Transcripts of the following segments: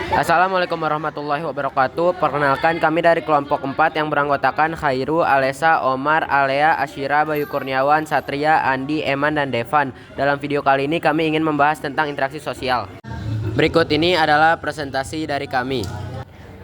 Assalamualaikum warahmatullahi wabarakatuh. Perkenalkan, kami dari kelompok 4 yang beranggotakan Khairu, Alesa, Omar, Alea, Asyira, Bayu Kurniawan, Satria, Andi, Eman, dan Devan. Dalam video kali ini kami ingin membahas tentang interaksi sosial. Berikut ini adalah presentasi dari kami.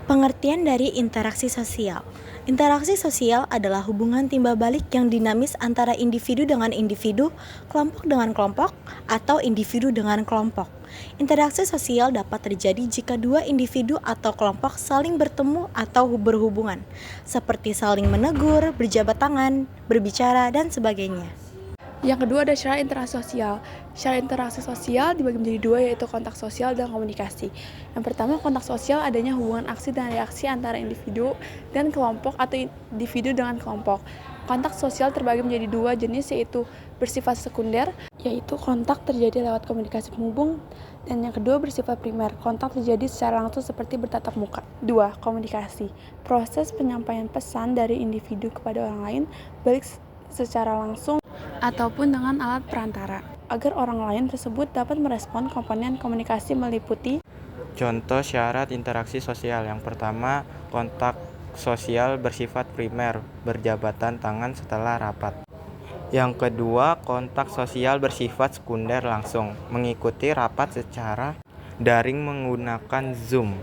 Pengertian dari interaksi sosial. Interaksi sosial adalah hubungan timbal balik yang dinamis antara individu dengan individu, kelompok dengan kelompok, atau individu dengan kelompok. Interaksi sosial dapat terjadi jika dua individu atau kelompok saling bertemu atau berhubungan, seperti saling menegur, berjabat tangan, berbicara, dan sebagainya. Yang kedua ada syarat interaksi sosial. Syarat interaksi sosial dibagi menjadi dua, yaitu kontak sosial dan komunikasi. Yang pertama, kontak sosial adanya hubungan aksi dan reaksi antara individu dan kelompok atau individu dengan kelompok. Kontak sosial terbagi menjadi dua jenis, yaitu bersifat sekunder, yaitu kontak terjadi lewat komunikasi penghubung, dan yang kedua bersifat primer, kontak terjadi secara langsung seperti bertatap muka. 2. Komunikasi. Proses penyampaian pesan dari individu kepada orang lain, baik secara langsung ataupun dengan alat perantara, agar orang lain tersebut dapat merespon. Komponen komunikasi meliputi contoh syarat interaksi sosial. Yang pertama, kontak sosial bersifat primer, berjabatan tangan setelah rapat. Yang kedua, kontak sosial bersifat sekunder, langsung mengikuti rapat secara daring menggunakan Zoom.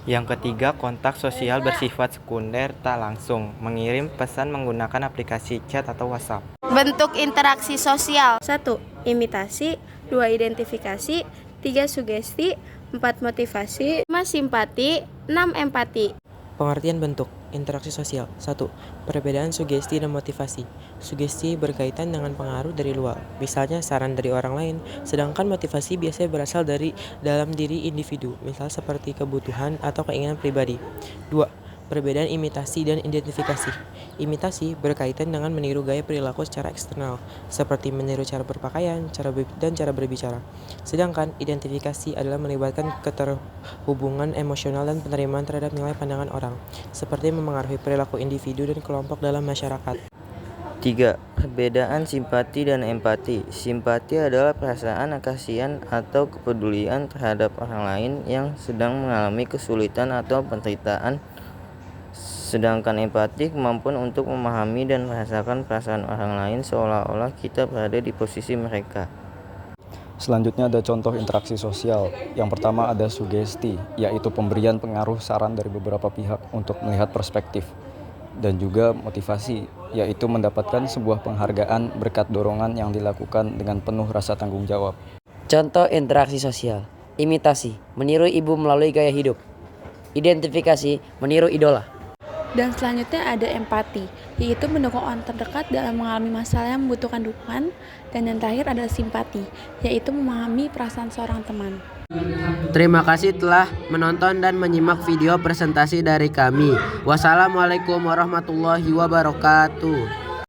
Yang ketiga, kontak sosial bersifat sekunder tak langsung, mengirim pesan menggunakan aplikasi chat atau WhatsApp. Bentuk interaksi sosial. 1. Imitasi. 2. Identifikasi. 3. Sugesti. 4. Motivasi. 5. Simpati. 6. Empati. Pengertian bentuk interaksi sosial. 1. Perbedaan sugesti dan motivasi. Sugesti berkaitan dengan pengaruh dari luar, misalnya saran dari orang lain, sedangkan motivasi biasanya berasal dari dalam diri individu, misal seperti kebutuhan atau keinginan pribadi. 2. Perbedaan imitasi dan identifikasi. Imitasi berkaitan dengan meniru gaya perilaku secara eksternal, seperti meniru cara berpakaian, dan cara berbicara. Sedangkan identifikasi adalah melibatkan keterhubungan emosional dan penerimaan terhadap nilai pandangan orang, seperti memengaruhi perilaku individu dan kelompok dalam masyarakat. 3. Perbedaan simpati dan empati. Simpati adalah perasaan kasihan atau kepedulian terhadap orang lain yang sedang mengalami kesulitan atau penderitaan. Sedangkan empati kemampuan untuk memahami dan merasakan perasaan orang lain seolah-olah kita berada di posisi mereka. Selanjutnya ada contoh interaksi sosial. Yang pertama ada sugesti, yaitu pemberian pengaruh saran dari beberapa pihak untuk melihat perspektif. Dan juga motivasi, yaitu mendapatkan sebuah penghargaan berkat dorongan yang dilakukan dengan penuh rasa tanggung jawab. Contoh interaksi sosial. Imitasi, meniru ibu melalui gaya hidup. Identifikasi, meniru idola. Dan selanjutnya ada empati, yaitu mendukung orang terdekat dalam mengalami masalah yang membutuhkan dukungan. Dan yang terakhir adalah simpati, yaitu memahami perasaan seorang teman. Terima kasih telah menonton dan menyimak video presentasi dari kami. Wassalamualaikum warahmatullahi wabarakatuh.